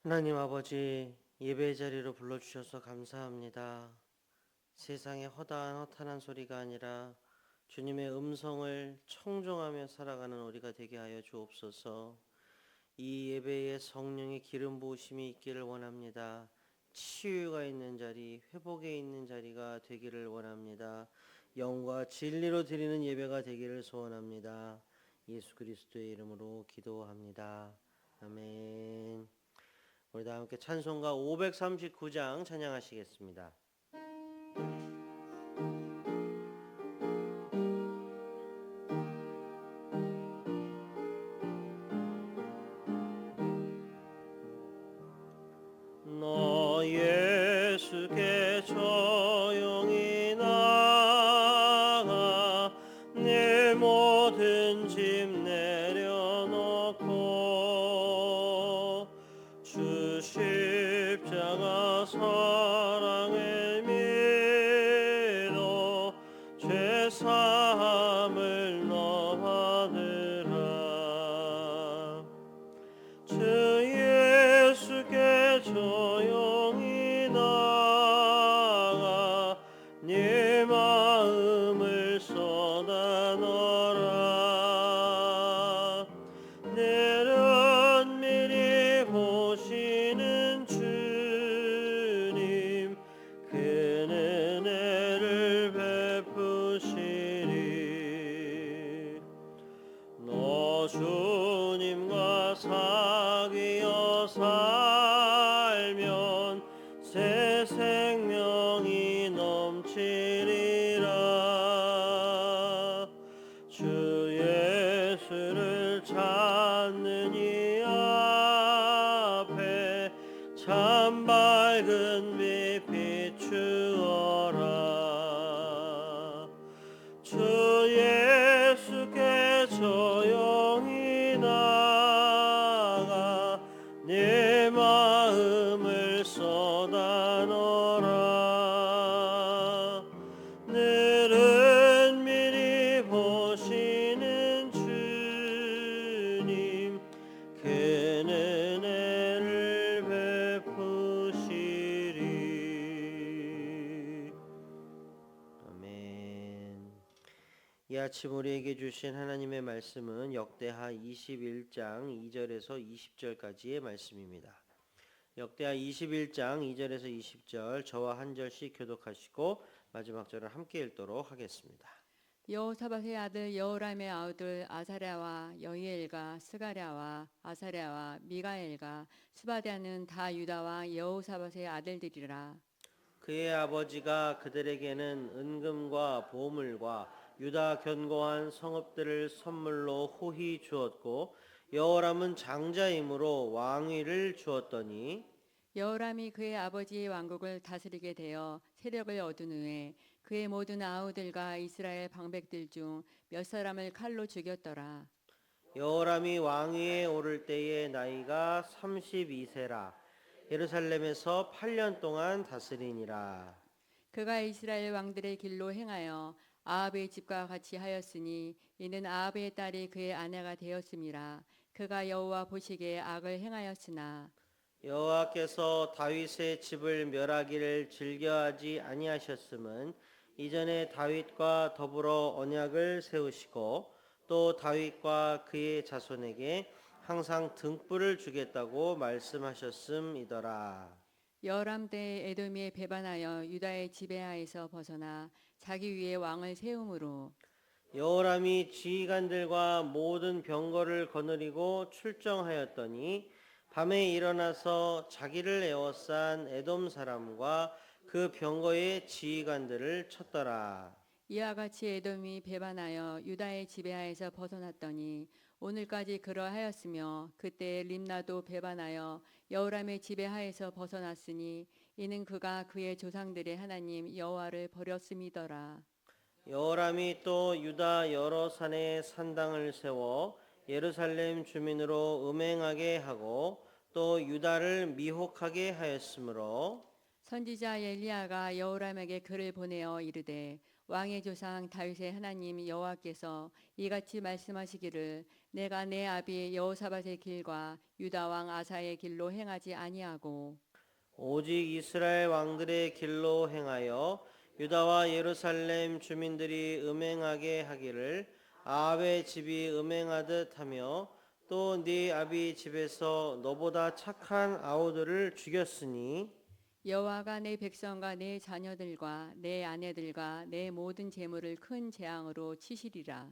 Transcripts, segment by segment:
하나님 아버지, 예배 자리로 불러주셔서 감사합니다. 세상의 허탄한 소리가 아니라 주님의 음성을 청종하며 살아가는 우리가 되게 하여 주옵소서. 이 예배에 성령의 기름 부으심이 있기를 원합니다. 치유가 있는 자리, 회복에 있는 자리가 되기를 원합니다. 영과 진리로 드리는 예배가 되기를 소원합니다. 예수 그리스도의 이름으로 기도합니다. 아멘. 우리 다 함께 찬송가 539장 찬양하시겠습니다. 너 예수께 조용히 나가 내 모든 짐 내려놓고 주 십자가 사랑을 믿어 죄 사함을 너 받으라. 주 예수께 조용히 나가 네 마음을 쏟아 넣어라. 내는 미리 보시는 주님 큰 은혜를 베푸시리. 너 주님과 사귀어 살면 새 생명이 넘치리라. 주 예수를 찾는 이 앞에 참 밝은 빛 비추어라. 주 예수께 조용히 나가 네 마음을 쏟아 넣어라. 늘은 미리 보시는 주님 큰 은혜를 베푸시리. 아멘. 이 아침 우리에게 주신 하나님의 말씀은 역대하 21장 2절에서 20절까지의 말씀입니다. 역대하 21장 2절에서 20절 저와 한 절씩 교독하시고 마지막 절을 함께 읽도록 하겠습니다. 여호사밧의 아들 여호람의 아우들 아사랴와 여히엘과 스가랴와 아사랴와 미가엘과 스바랴는 다 유다와 여호사밧의 아들들이라. 그의 아버지가 그들에게는 은금과 보물과 유다 견고한 성읍들을 선물로 호히 주었고 여호람은 장자이므로 왕위를 주었더니 여호람이 그의 아버지의 왕국을 다스리게 되어 세력을 얻은 후에 그의 모든 아우들과 이스라엘 방백들 중 몇 사람을 칼로 죽였더라. 여호람이 왕위에 오를 때의 나이가 32세라. 예루살렘에서 8년 동안 다스리니라. 그가 이스라엘 왕들의 길로 행하여 아합의 집과 같이 하였으니 이는 아합의 딸이 그의 아내가 되었음이라. 그가 여호와 보시기에 악을 행하였으나 여호와께서 다윗의 집을 멸하기를 즐겨하지 아니하셨음은 이전에 다윗과 더불어 언약을 세우시고 또 다윗과 그의 자손에게 항상 등불을 주겠다고 말씀하셨음이더라. 여호람 때 에돔이 배반하여 유다의 지배하에서 벗어나 자기 위에 왕을 세움으로 여호람이 지휘관들과 모든 병거를 거느리고 출정하였더니 밤에 일어나서 자기를 에워싼 에돔 사람과 그 병거의 지휘관들을 쳤더라. 이와 같이 에돔이 배반하여 유다의 지배하에서 벗어났더니 오늘까지 그러하였으며 그때 림나도 배반하여 여호람의 지배하에서 벗어났으니 이는 그가 그의 조상들의 하나님 여호와를 버렸음이더라. 여호람이 또 유다 여러 산에 산당을 세워 예루살렘 주민으로 음행하게 하고 또 유다를 미혹하게 하였으므로 선지자 엘리야가 여호람에게 글을 보내어 이르되 왕의 조상 다윗의 하나님 여호와께서 이같이 말씀하시기를 내가 내 아비 여호사밧의 길과 유다 왕 아사의 길로 행하지 아니하고 오직 이스라엘 왕들의 길로 행하여 유다와 예루살렘 주민들이 음행하게 하기를 아합의 집이 음행하듯 하며 또 네 아비 집에서 너보다 착한 아우들을 죽였으니 여호와가 내 백성과 내 자녀들과 내 아내들과 내 모든 재물을 큰 재앙으로 치시리라.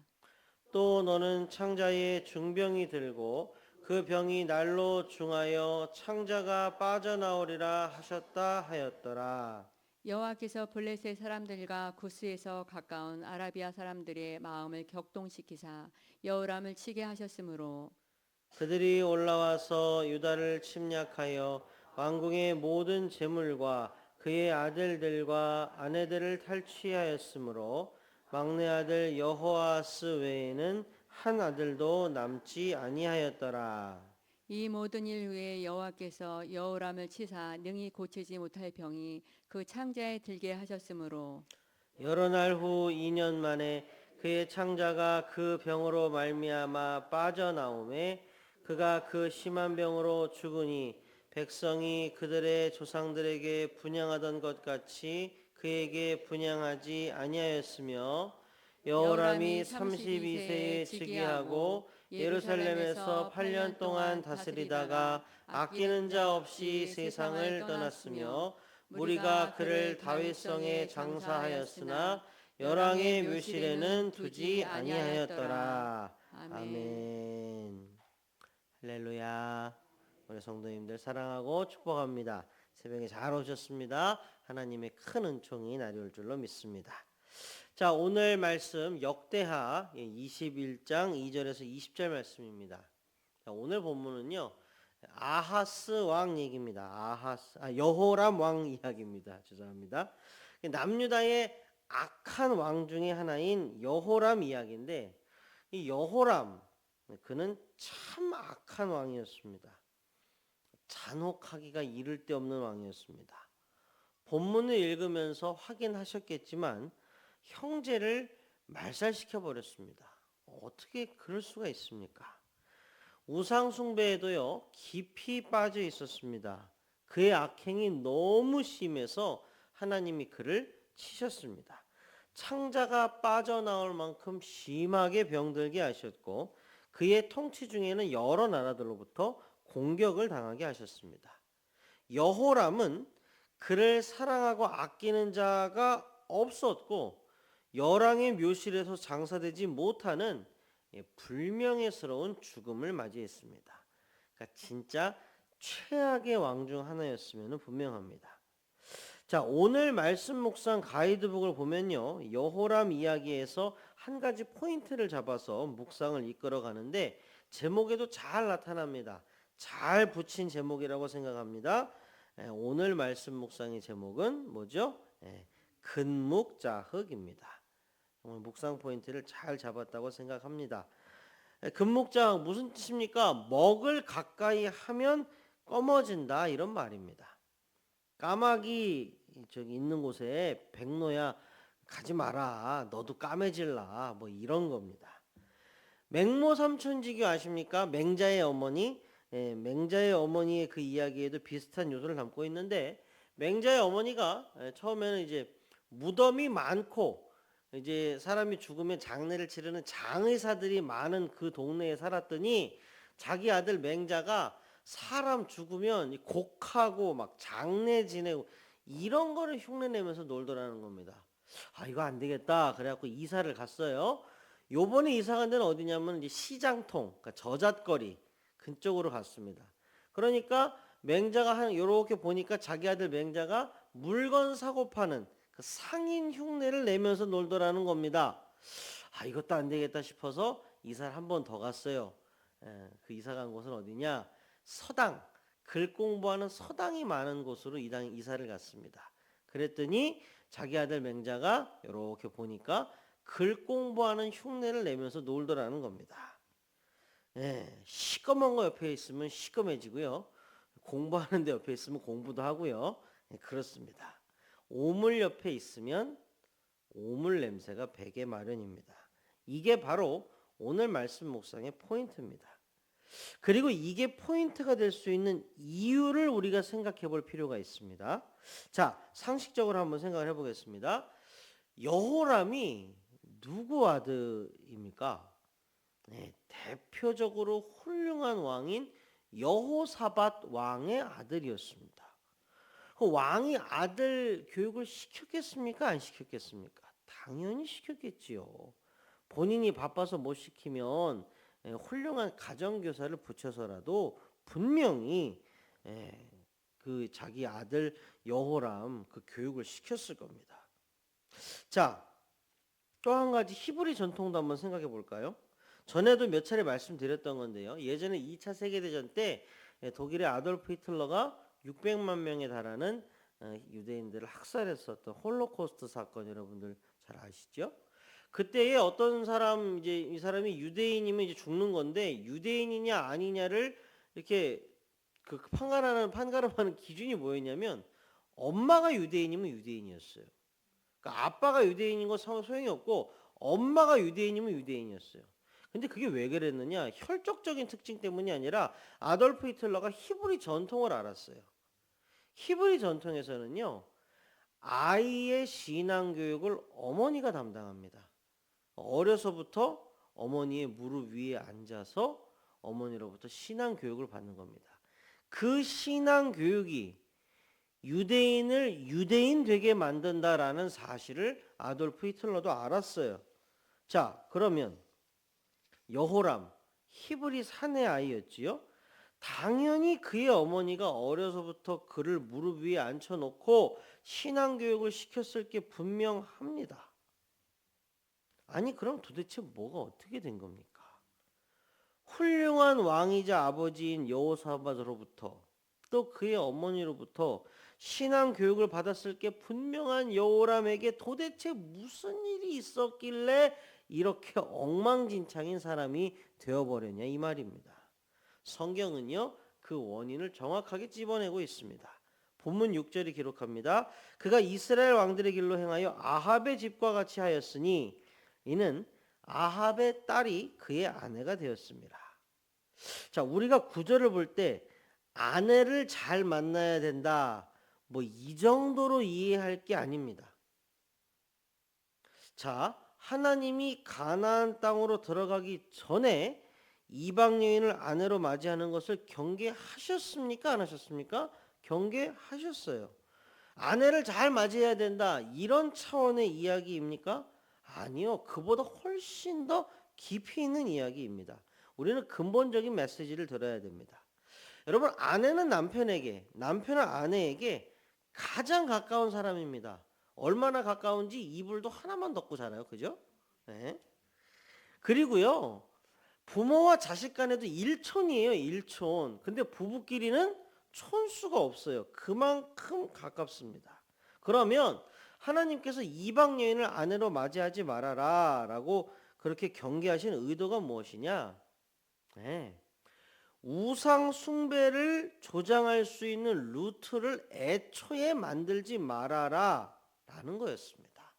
또 너는 창자의 중병이 들고 그 병이 날로 중하여 창자가 빠져나오리라 하셨다 하였더라. 여호와께서 블레셋 사람들과 구스에서 가까운 아라비아 사람들의 마음을 격동시키사 여호람을 치게 하셨으므로 그들이 올라와서 유다를 침략하여 왕궁의 모든 재물과 그의 아들들과 아내들을 탈취하였으므로 막내 아들 여호아스 외에는 한 아들도 남지 아니하였더라. 이 모든 일 후에 여호와께서 여호람을 치사 능히 고치지 못할 병이 그 창자에 들게 하셨으므로 여러 날 후 2년 만에 그의 창자가 그 병으로 말미암아 빠져나오매 그가 그 심한 병으로 죽으니 백성이 그들의 조상들에게 분향하던 것 같이 그에게 분향하지 아니하였으며 여호람이 32세에 즉위하고 예루살렘에서 8년 동안 다스리다가 아끼는 자 없이 세상을 떠났으며 무리가 그를 다윗성에 장사하였으나 열왕의 묘실에는 두지 아니하였더라. 아멘. 할렐루야. 우리 성도님들 사랑하고 축복합니다. 새벽에 잘 오셨습니다. 하나님의 큰 은총이 나올 줄로 믿습니다. 자, 오늘 말씀 역대하 21장 2절에서 20절 말씀입니다. 자, 오늘 본문은요. 아하스 왕 얘기입니다. 여호람 왕 이야기입니다. 죄송합니다. 남유다의 악한 왕 중에 하나인 여호람 이야기인데 이 여호람 그는 참 악한 왕이었습니다. 잔혹하기가 이를 데 없는 왕이었습니다. 본문을 읽으면서 확인하셨겠지만 형제를 말살시켜 버렸습니다. 어떻게 그럴 수가 있습니까? 우상 숭배에도요 깊이 빠져 있었습니다. 그의 악행이 너무 심해서 하나님이 그를 치셨습니다. 창자가 빠져나올 만큼 심하게 병들게 하셨고 그의 통치 중에는 여러 나라들로부터 공격을 당하게 하셨습니다. 여호람은 그를 사랑하고 아끼는 자가 없었고 열왕의 묘실에서 장사되지 못하는 불명예스러운 죽음을 맞이했습니다. 그러니까 진짜 최악의 왕 중 하나였으면 분명합니다. 자, 오늘 말씀 묵상 가이드북을 보면요. 여호람 이야기에서 한 가지 포인트를 잡아서 묵상을 이끌어 가는데 제목에도 잘 나타납니다. 잘 붙인 제목이라고 생각합니다. 오늘 말씀 묵상의 제목은 뭐죠? 근묵자흑입니다. 오늘 묵상 포인트를 잘 잡았다고 생각합니다. 근묵자흑 무슨 뜻입니까? 먹을 가까이 하면 검어진다 이런 말입니다. 까마귀 저기 있는 곳에 백로야 가지 마라. 너도 까매질라. 뭐 이런 겁니다. 맹모 삼천지교 아십니까? 맹자의 어머니. 맹자의 어머니의 그 이야기에도 비슷한 요소를 담고 있는데 맹자의 어머니가 처음에는 이제 무덤이 많고 이제 사람이 죽으면 장례를 치르는 장의사들이 많은 그 동네에 살았더니 자기 아들 맹자가 사람 죽으면 곡하고 막 장례 지내고 이런 거를 흉내내면서 놀더라는 겁니다. 아, 이거 안 되겠다. 그래갖고 이사를 갔어요. 요번에 이사 간 데는 어디냐면 이제 시장통, 그러니까 저잣거리 그쪽으로 갔습니다. 그러니까 맹자가 요렇게 보니까 자기 아들 맹자가 물건 사고 파는 그 상인 흉내를 내면서 놀더라는 겁니다. 아, 이것도 안 되겠다 싶어서 이사를 한 번 더 갔어요. 그 이사 간 곳은 어디냐? 서당, 글 공부하는 서당이 많은 곳으로 이사를 갔습니다. 그랬더니 자기 아들 맹자가 이렇게 보니까 글 공부하는 흉내를 내면서 놀더라는 겁니다. 시꺼먼 거 옆에 있으면 시꺼매지고요. 공부하는데 옆에 있으면 공부도 하고요. 그렇습니다. 오물 옆에 있으면 오물 냄새가 배게 마련입니다. 이게 바로 오늘 말씀 묵상의 포인트입니다. 그리고 이게 포인트가 될 수 있는 이유를 우리가 생각해 볼 필요가 있습니다. 자, 상식적으로 한번 생각을 해보겠습니다. 여호람이 누구 아들입니까? 네, 대표적으로 훌륭한 왕인 여호사밧 왕의 아들이었습니다. 그 왕이 아들 교육을 시켰겠습니까? 안 시켰겠습니까? 당연히 시켰겠지요. 본인이 바빠서 못 시키면 훌륭한 가정교사를 붙여서라도 분명히 그 자기 아들 여호람 그 교육을 시켰을 겁니다. 자, 또 한 가지 히브리 전통도 한번 생각해 볼까요? 전에도 몇 차례 말씀드렸던 건데요. 예전에 2차 세계대전 때 독일의 아돌프 히틀러가 600만 명에 달하는 유대인들을 학살했었던 홀로코스트 사건 여러분들 잘 아시죠? 그때에 어떤 사람 이제 이 사람이 유대인이면 이제 죽는 건데 유대인이냐 아니냐를 이렇게 그 판가름하는 기준이 뭐였냐면 엄마가 유대인이면 유대인이었어요. 그러니까 아빠가 유대인인 건 소용이 없고 엄마가 유대인이면 유대인이었어요. 근데 그게 왜 그랬느냐? 혈족적인 특징 때문이 아니라 아돌프 히틀러가 히브리 전통을 알았어요. 히브리 전통에서는요, 아이의 신앙 교육을 어머니가 담당합니다. 어려서부터 어머니의 무릎 위에 앉아서 어머니로부터 신앙 교육을 받는 겁니다. 그 신앙 교육이 유대인을 유대인 되게 만든다라는 사실을 아돌프 히틀러도 알았어요. 자, 그러면 여호람 히브리 사내 아이였지요. 당연히 그의 어머니가 어려서부터 그를 무릎 위에 앉혀놓고 신앙 교육을 시켰을 게 분명합니다. 아니 그럼 도대체 뭐가 어떻게 된 겁니까? 훌륭한 왕이자 아버지인 여호사밧으로부터 또 그의 어머니로부터 신앙 교육을 받았을 게 분명한 여호람에게 도대체 무슨 일이 있었길래 이렇게 엉망진창인 사람이 되어버렸냐 이 말입니다. 성경은요 그 원인을 정확하게 찝어내고 있습니다. 본문 6절이 기록합니다. 그가 이스라엘 왕들의 길로 행하여 아합의 집과 같이 하였으니 이는 아합의 딸이 그의 아내가 되었습니다. 자, 우리가 구절을 볼 때 아내를 잘 만나야 된다. 뭐 이 정도로 이해할 게 아닙니다. 자, 하나님이 가나안 땅으로 들어가기 전에 이방 여인을 아내로 맞이하는 것을 경계하셨습니까? 안 하셨습니까? 경계하셨어요. 아내를 잘 맞이해야 된다. 이런 차원의 이야기입니까? 아니요. 그보다 훨씬 더 깊이 있는 이야기입니다. 우리는 근본적인 메시지를 들어야 됩니다. 여러분, 아내는 남편에게, 남편은 아내에게 가장 가까운 사람입니다. 얼마나 가까운지 이불도 하나만 덮고 자라요. 그죠? 네. 그리고요, 부모와 자식 간에도 일촌이에요. 일촌. 근데 부부끼리는 촌수가 없어요. 그만큼 가깝습니다. 그러면 하나님께서 이방 여인을 아내로 맞이하지 말아라 라고 그렇게 경계하신 의도가 무엇이냐? 네. 우상 숭배를 조장할 수 있는 루트를 애초에 만들지 말아라 라는 거였습니다.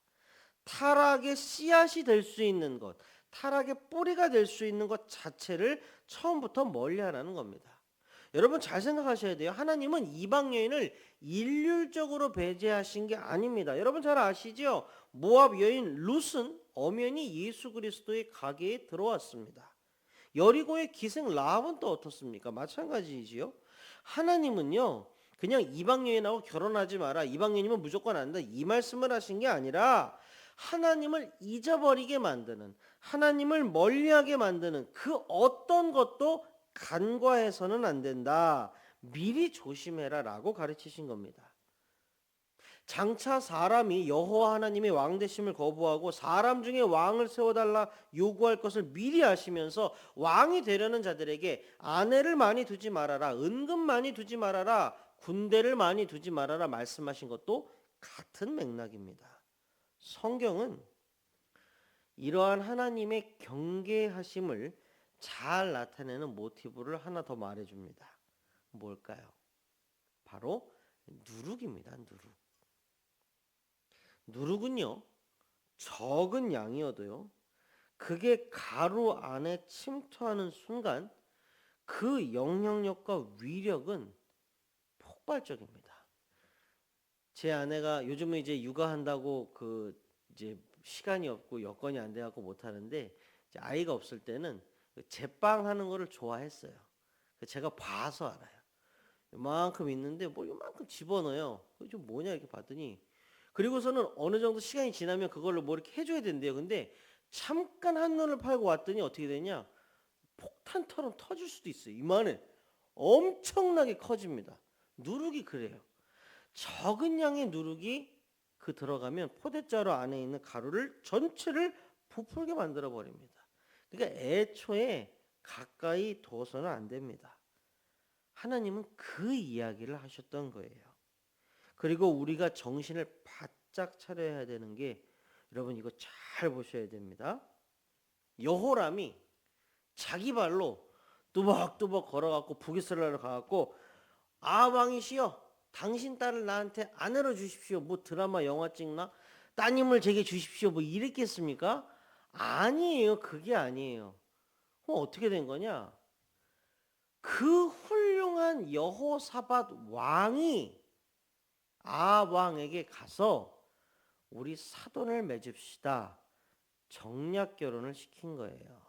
타락의 씨앗이 될 수 있는 것, 타락의 뿌리가 될 수 있는 것 자체를 처음부터 멀리하라는 겁니다. 여러분 잘 생각하셔야 돼요. 하나님은 이방 여인을 일률적으로 배제하신 게 아닙니다. 여러분 잘 아시죠? 모압 여인 룻은 엄연히 예수 그리스도의 가게에 들어왔습니다. 여리고의 기생 라합은 또 어떻습니까? 마찬가지이지요. 하나님은요 그냥 이방 여인하고 결혼하지 마라, 이방 여인이면 무조건 안 된다, 이 말씀을 하신 게 아니라 하나님을 잊어버리게 만드는, 하나님을 멀리하게 만드는 그 어떤 것도 간과해서는 안 된다, 미리 조심해라 라고 가르치신 겁니다. 장차 사람이 여호와 하나님의 왕 되심을 거부하고 사람 중에 왕을 세워달라 요구할 것을 미리 아시면서 왕이 되려는 자들에게 아내를 많이 두지 말아라, 은금 많이 두지 말아라, 군대를 많이 두지 말아라 말씀하신 것도 같은 맥락입니다. 성경은 이러한 하나님의 경계하심을 잘 나타내는 모티브를 하나 더 말해줍니다. 뭘까요? 바로 누룩입니다. 누룩. 누룩은요 적은 양이어도요 그게 가루 안에 침투하는 순간 그 영향력과 위력은 폭발적입니다. 제 아내가 요즘은 이제 육아한다고 이제 시간이 없고 여건이 안 돼갖고 못 하는데, 이제 아이가 없을 때는 제빵 하는 거를 좋아했어요. 제가 봐서 알아요. 요만큼 있는데 뭐 요만큼 집어넣어요. 그게 좀 뭐냐 이렇게 봤더니, 그리고서는 어느 정도 시간이 지나면 그걸로 뭐 이렇게 해줘야 된대요. 근데 잠깐 한눈을 팔고 왔더니 어떻게 되냐? 폭탄처럼 터질 수도 있어요. 이만해. 엄청나게 커집니다. 누룩이 그래요. 적은 양의 누룩이 들어가면 포대자루 안에 있는 가루를 전체를 부풀게 만들어 버립니다. 그러니까 애초에 가까이 둬서는 안 됩니다. 하나님은 그 이야기를 하셨던 거예요. 그리고 우리가 정신을 바짝 차려야 되는 게, 여러분 이거 잘 보셔야 됩니다. 여호람이 자기 발로 뚜벅뚜벅 걸어갖고 북이스라엘로 가갖고, 아 왕이시여, 당신 딸을 나한테 아내로 주십시오. 뭐 드라마 영화 찍나? 따님을 제게 주십시오. 뭐 이랬겠습니까? 아니에요. 그게 아니에요. 그럼 어떻게 된 거냐? 그 훌륭한 여호사밧 왕이 왕에게 가서 우리 사돈을 맺읍시다. 정략 결혼을 시킨 거예요.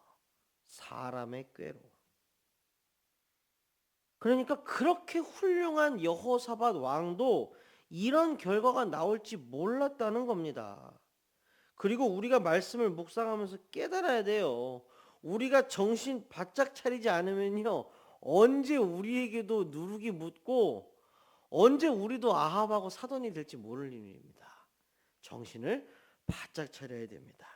사람의 꾀로. 그러니까 그렇게 훌륭한 여호사밧 왕도 이런 결과가 나올지 몰랐다는 겁니다. 그리고 우리가 말씀을 묵상하면서 깨달아야 돼요. 우리가 정신 바짝 차리지 않으면요, 언제 우리에게도 누룩이 묻고 언제 우리도 아합하고 사돈이 될지 모를 일입니다. 정신을 바짝 차려야 됩니다.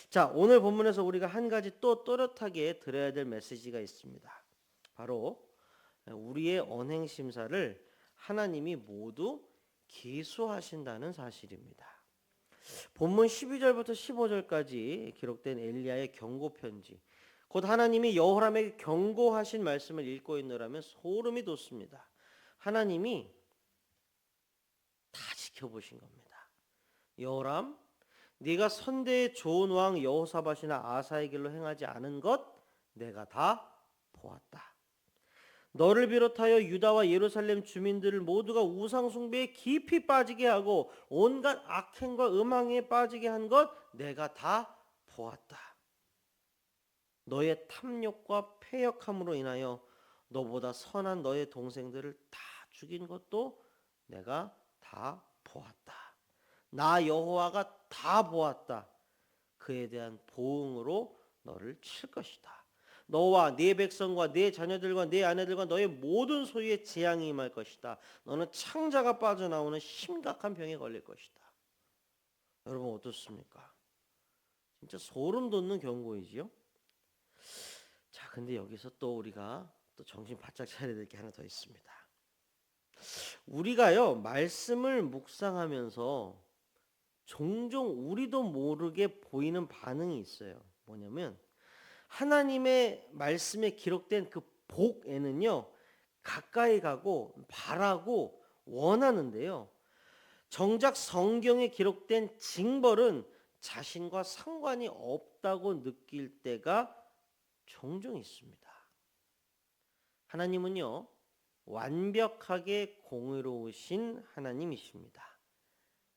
자, 오늘 본문에서 우리가 한 가지 또 또렷하게 들어야 될 메시지가 있습니다. 바로 우리의 언행 심사를 하나님이 모두 계수하신다는 사실입니다. 본문 12절부터 15절까지 기록된 엘리야의 경고 편지, 곧 하나님이 여호람에게 경고하신 말씀을 읽고 있느라면 소름이 돋습니다. 하나님이 다 지켜보신 겁니다. 여호람, 네가 선대의 좋은 왕 여호사밧이나 아사의 길로 행하지 않은 것 내가 다 보았다. 너를 비롯하여 유다와 예루살렘 주민들을 모두가 우상 숭배에 깊이 빠지게 하고 온갖 악행과 음행에 빠지게 한 것 내가 다 보았다. 너의 탐욕과 패역함으로 인하여 너보다 선한 너의 동생들을 다 죽인 것도 내가 다 보았다. 나 여호와가 다 보았다. 그에 대한 보응으로 너를 칠 것이다. 너와 네 백성과 네 자녀들과 네 아내들과 너의 모든 소유에 재앙이 임할 것이다. 너는 창자가 빠져나오는 심각한 병에 걸릴 것이다. 여러분 어떻습니까? 진짜 소름 돋는 경고이지요. 자, 근데 여기서 또 우리가 또 정신 바짝 차려야 될 게 하나 더 있습니다. 우리가요, 말씀을 묵상하면서 종종 우리도 모르게 보이는 반응이 있어요. 뭐냐면 하나님의 말씀에 기록된 그 복에는요, 가까이 가고 바라고 원하는데요, 정작 성경에 기록된 징벌은 자신과 상관이 없다고 느낄 때가 종종 있습니다. 하나님은요, 완벽하게 공의로우신 하나님이십니다.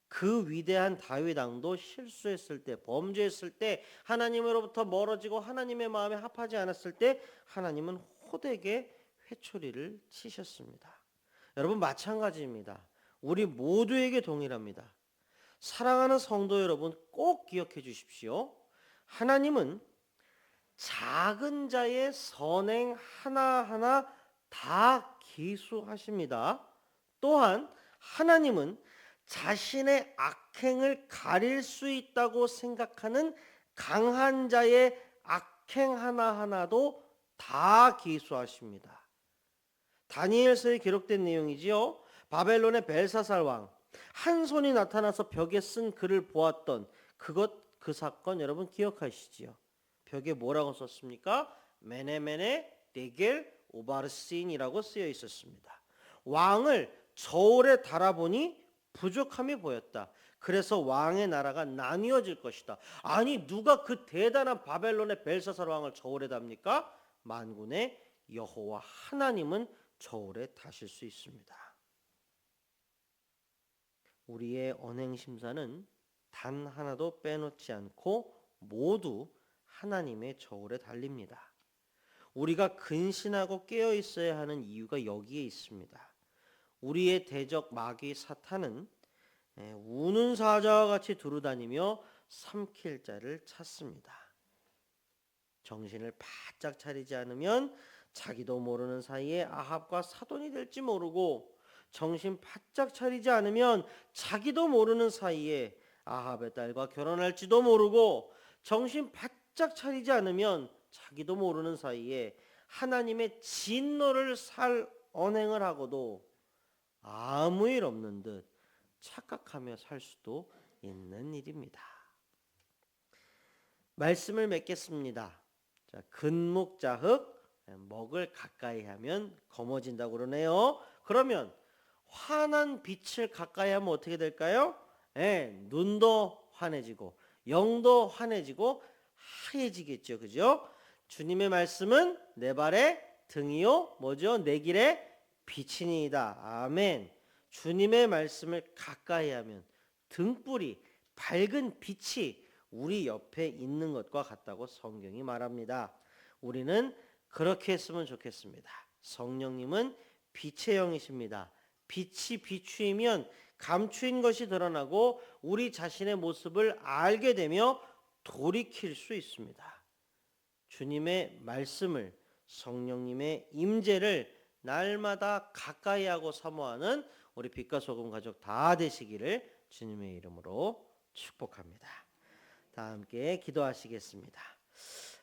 그 위대한 다윗 왕도 실수했을 때, 범죄했을 때, 하나님으로부터 멀어지고 하나님의 마음에 합하지 않았을 때 하나님은 호되게 회초리를 치셨습니다. 여러분 마찬가지입니다. 우리 모두에게 동일합니다. 사랑하는 성도 여러분, 꼭 기억해 주십시오. 하나님은 작은 자의 선행 하나하나 다 계수하십니다. 또한 하나님은 자신의 악행을 가릴 수 있다고 생각하는 강한 자의 악행 하나하나도 다 계수하십니다. 다니엘서에 기록된 내용이지요. 바벨론의 벨사살 왕, 한 손이 나타나서 벽에 쓴 글을 보았던 그 사건 여러분 기억하시지요? 벽에 뭐라고 썼습니까? 메네메네 데겔 오바르신이라고 쓰여 있었습니다. 왕을 저울에 달아보니 부족함이 보였다. 그래서 왕의 나라가 나뉘어질 것이다. 아니 누가 그 대단한 바벨론의 벨사살 왕을 저울에 답니까? 만군의 여호와 하나님은 저울에 다실 수 있습니다. 우리의 언행 심사는 단 하나도 빼놓지 않고 모두 하나님의 저울에 달립니다. 우리가 근신하고 깨어 있어야 하는 이유가 여기에 있습니다. 우리의 대적 마귀 사탄은 우는 사자와 같이 두루다니며 삼킬 자를 찾습니다. 정신을 바짝 차리지 않으면 자기도 모르는 사이에 아합과 사돈이 될지 모르고, 정신 바짝 차리지 않으면 자기도 모르는 사이에 아합의 딸과 결혼할지도 모르고, 정신 바짝 차리지 않으면 자기도 모르는 사이에 하나님의 진노를 살 언행을 하고도 아무 일 없는 듯 착각하며 살 수도 있는 일입니다. 말씀을 맺겠습니다. 자, 근묵자흑, 먹을 가까이 하면 검어진다고 그러네요. 그러면 환한 빛을 가까이 하면 어떻게 될까요? 눈도 환해지고 영도 환해지고 하얘지겠죠. 그죠? 주님의 말씀은 내 발의 등이요 뭐죠? 내 길의 빛이니이다. 아멘. 주님의 말씀을 가까이 하면 등불이, 밝은 빛이 우리 옆에 있는 것과 같다고 성경이 말합니다. 우리는 그렇게 했으면 좋겠습니다. 성령님은 빛의 영이십니다. 빛이 비추이면 감추인 것이 드러나고 우리 자신의 모습을 알게 되며 돌이킬 수 있습니다. 주님의 말씀을, 성령님의 임재를 날마다 가까이 하고 사모하는 우리 빛과 소금 가족 다 되시기를 주님의 이름으로 축복합니다. 다 함께 기도하시겠습니다.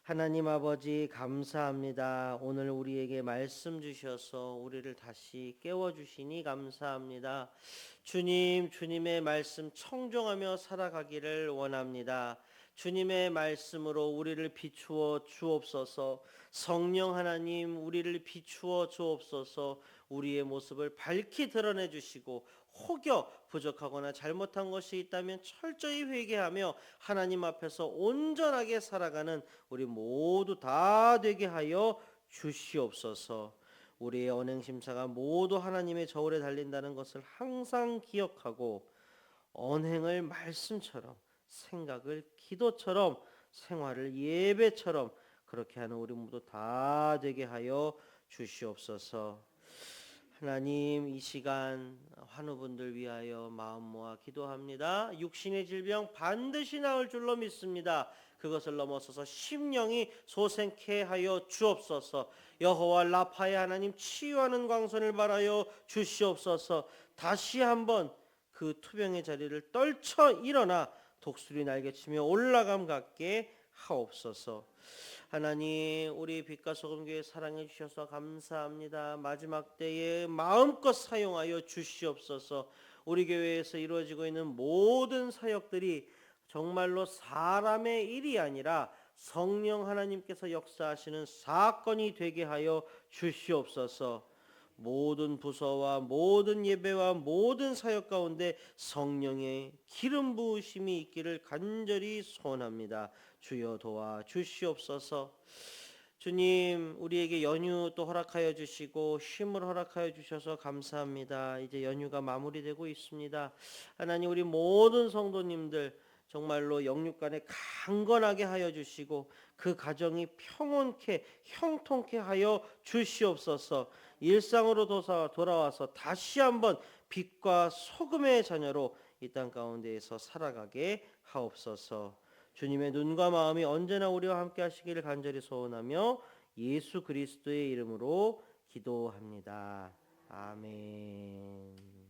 하나님 아버지 감사합니다. 오늘 우리에게 말씀 주셔서 우리를 다시 깨워주시니 감사합니다. 주님, 주님의 말씀 청종하며 살아가기를 원합니다. 주님의 말씀으로 우리를 비추어 주옵소서. 성령 하나님, 우리를 비추어 주옵소서. 우리의 모습을 밝히 드러내 주시고 혹여 부족하거나 잘못한 것이 있다면 철저히 회개하며 하나님 앞에서 온전하게 살아가는 우리 모두 다 되게 하여 주시옵소서. 우리의 언행심사가 모두 하나님의 저울에 달린다는 것을 항상 기억하고 언행을 말씀처럼, 생각을 기도처럼, 생활을 예배처럼 그렇게 하는 우리 모두 다 되게 하여 주시옵소서. 하나님, 이 시간 환우분들 위하여 마음 모아 기도합니다. 육신의 질병 반드시 나을 줄로 믿습니다. 그것을 넘어서서 심령이 소생케 하여 주옵소서. 여호와 라파의 하나님, 치유하는 광선을 바라여 주시옵소서. 다시 한번 그 투병의 자리를 떨쳐 일어나 독수리 날개치며 올라감 같게 하옵소서. 하나님, 우리 빛과 소금교회 사랑해 주셔서 감사합니다. 마지막 때에 마음껏 사용하여 주시옵소서. 우리 교회에서 이루어지고 있는 모든 사역들이 정말로 사람의 일이 아니라 성령 하나님께서 역사하시는 사건이 되게 하여 주시옵소서. 모든 부서와 모든 예배와 모든 사역 가운데 성령의 기름 부으심이 있기를 간절히 소원합니다. 주여 도와 주시옵소서. 주님, 우리에게 연휴 또 허락하여 주시고 쉼을 허락하여 주셔서 감사합니다. 이제 연휴가 마무리되고 있습니다. 하나님, 우리 모든 성도님들 정말로 영육간에 강건하게 하여 주시고 그 가정이 평온케 형통케 하여 주시옵소서. 일상으로 돌아와서 다시 한번 빛과 소금의 자녀로 이 땅 가운데에서 살아가게 하옵소서. 주님의 눈과 마음이 언제나 우리와 함께 하시기를 간절히 소원하며 예수 그리스도의 이름으로 기도합니다. 아멘.